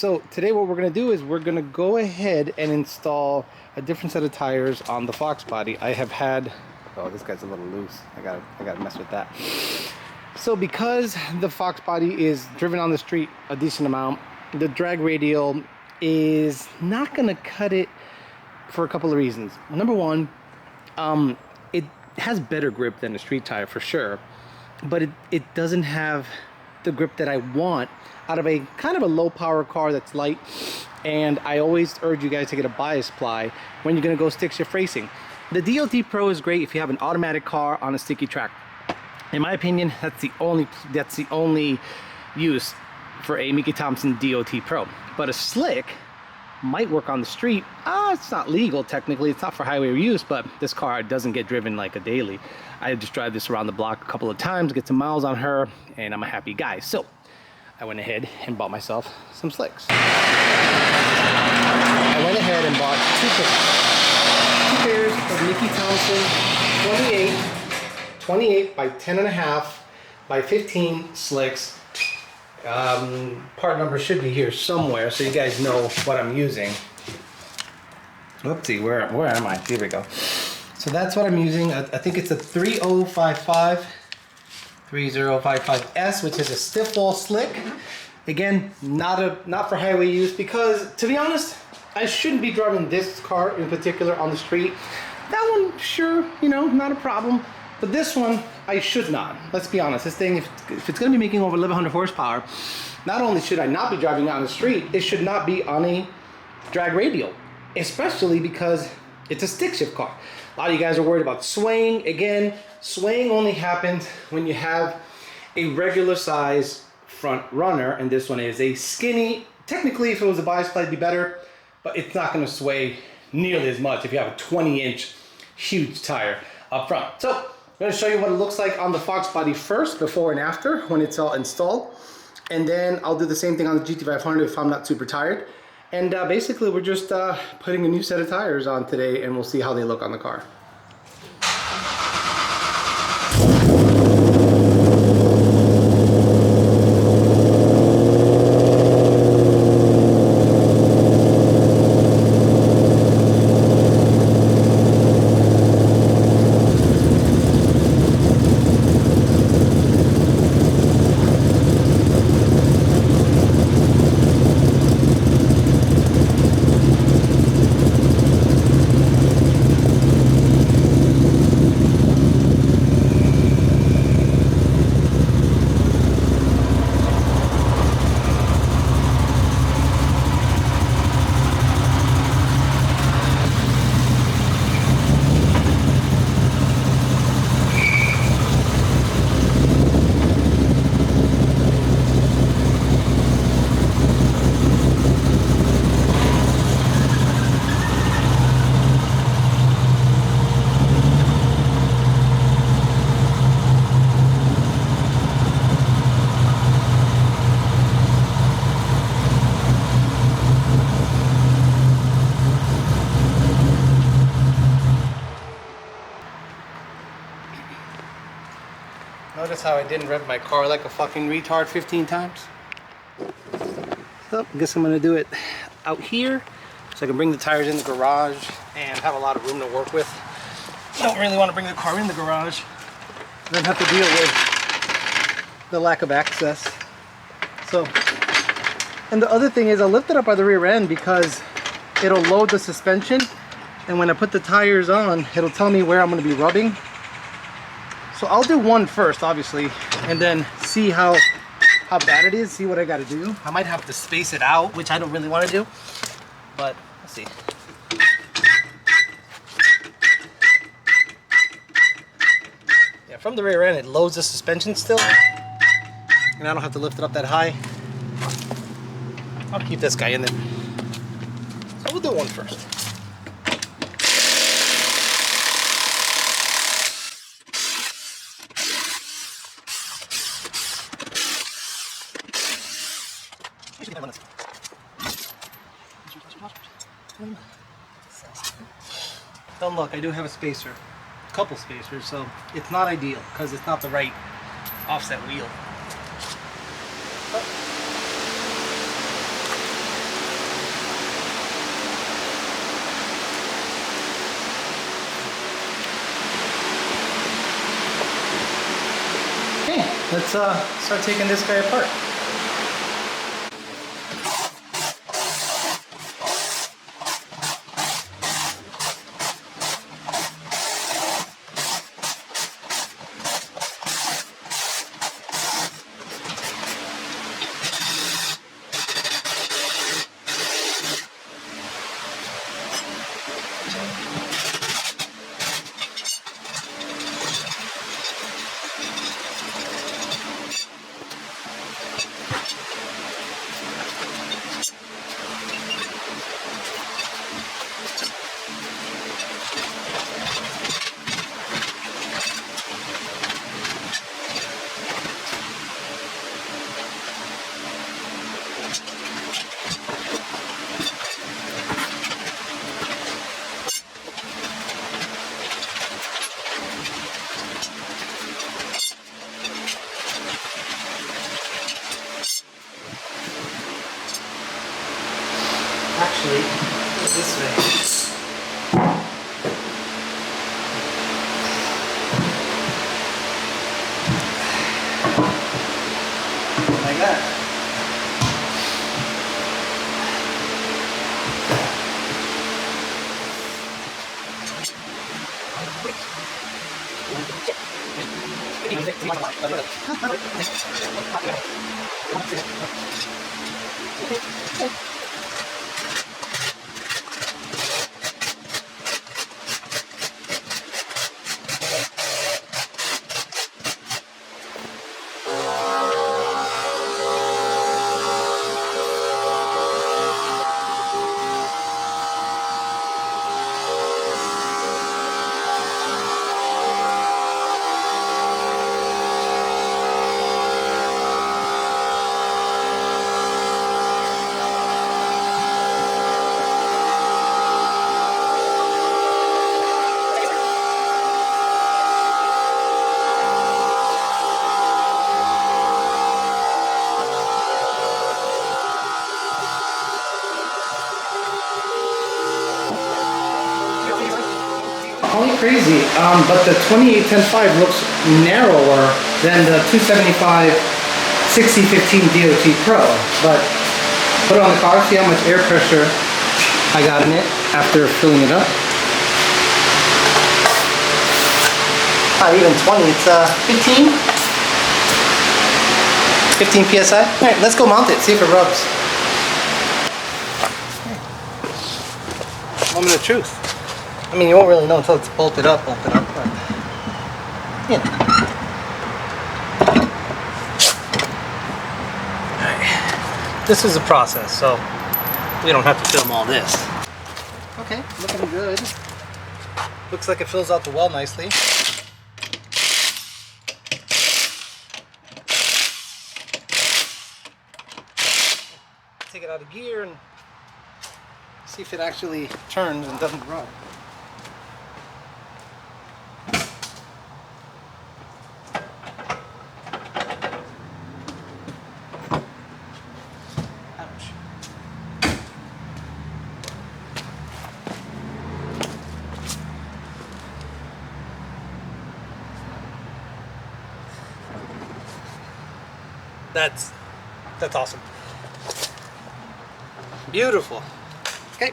So today what we're going to do is we're going to go ahead and install a different set of tires on the Fox body. I have had, oh, this guy's a little loose. I gotta mess with that. So because the Fox body is driven on the street a decent amount, the drag radial is not going to cut it for a couple of reasons. Number one, it has better grip than a street tire for sure, but it doesn't have the grip that I want out of a kind of a low power car that's light. And I always urge you guys to get a bias ply when you're going to go stick shift racing. The DOT Pro is great if you have an automatic car on a sticky track. In my opinion, that's the only use for a Mickey Thompson DOT Pro. But a slick might work on the street. It's not legal technically, it's not for highway use, but this car doesn't get driven like a daily. I just drive this around the block a couple of times, get some miles on her, and I'm a happy guy. So I went ahead and bought myself some slicks. I went ahead and bought two pairs of Mickey Thompson 28 by 10.5 by 15 slicks. Part number should be here somewhere so you guys know what I'm using. Oopsie, where am I? Here we go. So that's what I'm using. I think it's a 3055S, which is a stiff wall slick. Again, not for highway use, because to be honest, I shouldn't be driving this car in particular on the street. That one, sure, you know, not a problem. But this one, I should not. Let's be honest. This thing, if it's going to be making over 1100 horsepower, not only should I not be driving it on the street, it should not be on a drag radial, especially because it's a stick shift car. A lot of you guys are worried about swaying. Again, swaying only happens when you have a regular size front runner, and this one is a skinny. Technically, if it was a bias ply, it'd be better, but it's not going to sway nearly as much if you have a 20-inch huge tire up front. So I'm going to show you what it looks like on the Fox body first, before and after, when it's all installed. And then I'll do the same thing on the GT500 if I'm not super tired. And basically we're just putting a new set of tires on today, and we'll see how they look on the car. Notice how I didn't rev my car like a fucking retard 15 times? So I guess I'm gonna do it out here so I can bring the tires in the garage and have a lot of room to work with. Don't really want to bring the car in the garage, then have to deal with the lack of access. So, and the other thing is I'll lift it up by the rear end because it'll load the suspension, and when I put the tires on, it'll tell me where I'm gonna be rubbing. So I'll do one first, obviously, and then see how bad it is, see what I gotta do. I might have to space it out, which I don't really want to do, but let's see. Yeah, from the rear end, it loads the suspension still, and I don't have to lift it up that high. I'll keep this guy in there. So we'll do one first. Oh look, I do have a spacer, a couple spacers, so it's not ideal because it's not the right offset wheel. let's start taking this guy apart. Actually, this way. Like that. Only crazy, but the 2810.5 looks narrower than the 275 6015 DOT Pro. But put it on the car, see how much air pressure I got in it after filling it up. Not even 20, it's 15? 15 PSI? Alright, let's go mount it, see if it rubs. Moment of truth. I mean, you won't really know until it's bolted up, but, you know. Alright. This is a process, so we don't have to film all this. Okay, looking good. Looks like it fills out the well nicely. Take it out of gear and see if it actually turns and doesn't run. That's awesome. Beautiful. Okay,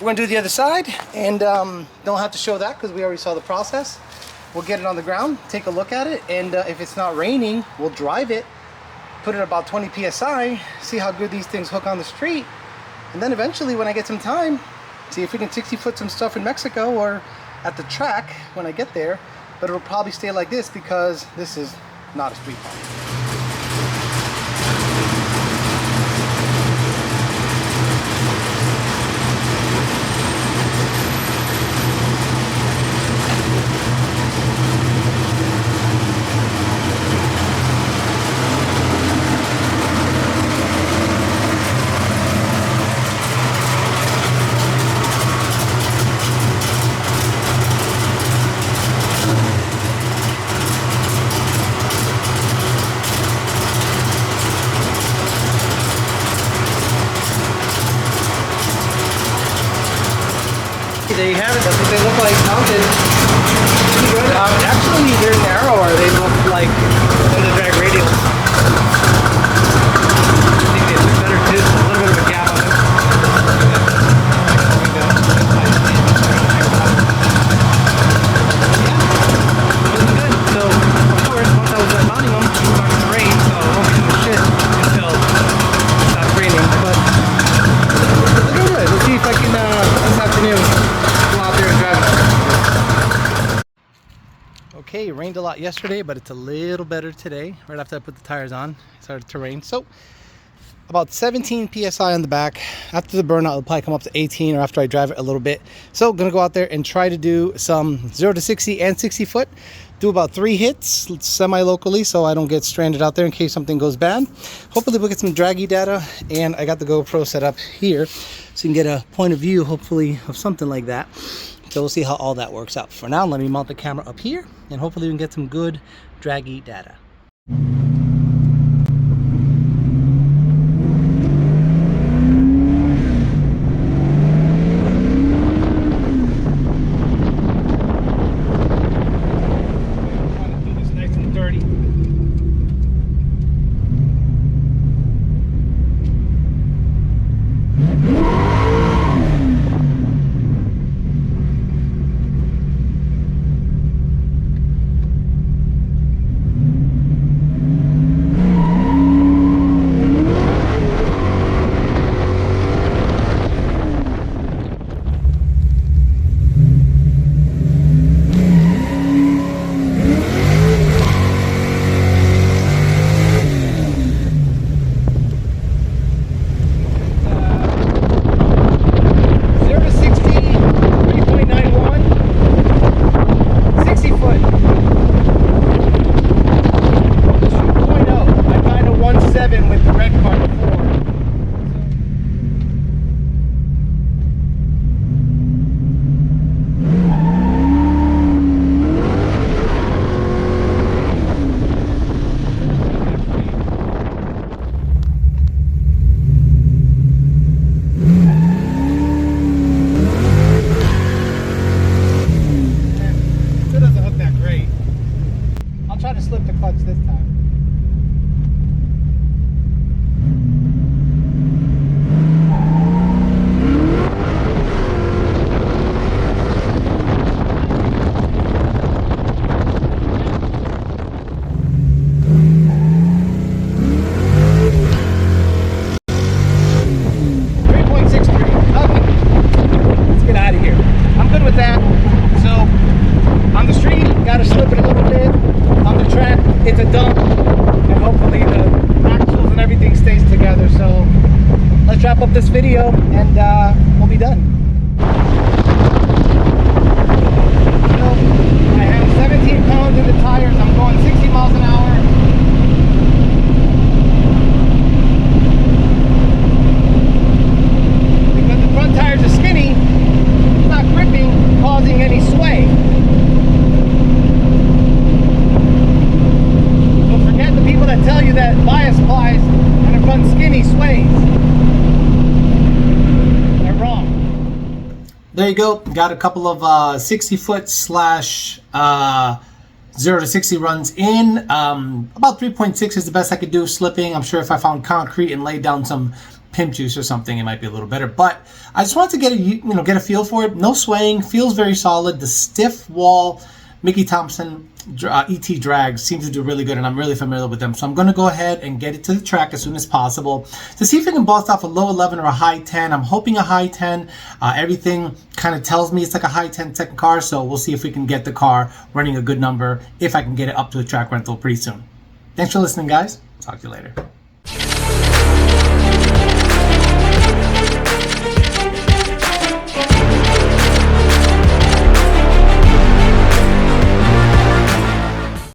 we're gonna do the other side, and don't have to show that because we already saw the process. We'll get it on the ground, take a look at it, and if it's not raining, we'll drive it, put it at about 20 PSI, see how good these things hook on the street, and then eventually when I get some time, see if we can 60-foot some stuff in Mexico or at the track when I get there, but it'll probably stay like this because this is not a street car. There you have it, that's what they look like mounted. good. Actually, they're narrower. They look like in the drag radials. I think they look better too. A little bit of a gap on them. So, of course, once I was mounting them, it was starting to rain, so I won't be doing shit until it stops raining. But looking good. Let's see if I can this afternoon go out there and drive it. Okay, it rained a lot yesterday, but it's a little better today. Right after I put the tires on, it started to rain. So about 17 psi on the back. After the burnout, it'll probably come up to 18, or after I drive it a little bit. So gonna go out there and try to do some 0 to 60 and 60 foot. Do about 3 hits semi-locally so I don't get stranded out there in case something goes bad. Hopefully we'll get some draggy data, and I got the GoPro set up here so you can get a point of view, hopefully, of something like that. So we'll see how all that works out. For now, let me mount the camera up here, and hopefully we can get some good draggy data. It's a dump, and hopefully the axles and everything stays together. So let's wrap up this video, and we'll be done. So I have 17 pounds in the tires. I'm going 60 miles an hour. Because the front tires are skinny, it's not gripping, causing any sway. People that tell you that bias applies and it runs skinny sways, they're wrong. There you go. Got a couple of 60 foot slash 0 to 60 runs in. About 3.6 is the best I could do slipping. I'm sure if I found concrete and laid down some pimp juice or something, it might be a little better. But I just wanted to get a get a feel for it. No swaying, feels very solid. The stiff wall Mickey Thompson ET drag seems to do really good, and I'm really familiar with them. So I'm going to go ahead and get it to the track as soon as possible to see if I can bust off a low 11 or a high 10. I'm hoping a high 10. Everything kind of tells me it's like a high 10 second car, so we'll see if we can get the car running a good number if I can get it up to a track rental pretty soon. Thanks for listening, guys. Talk to you later.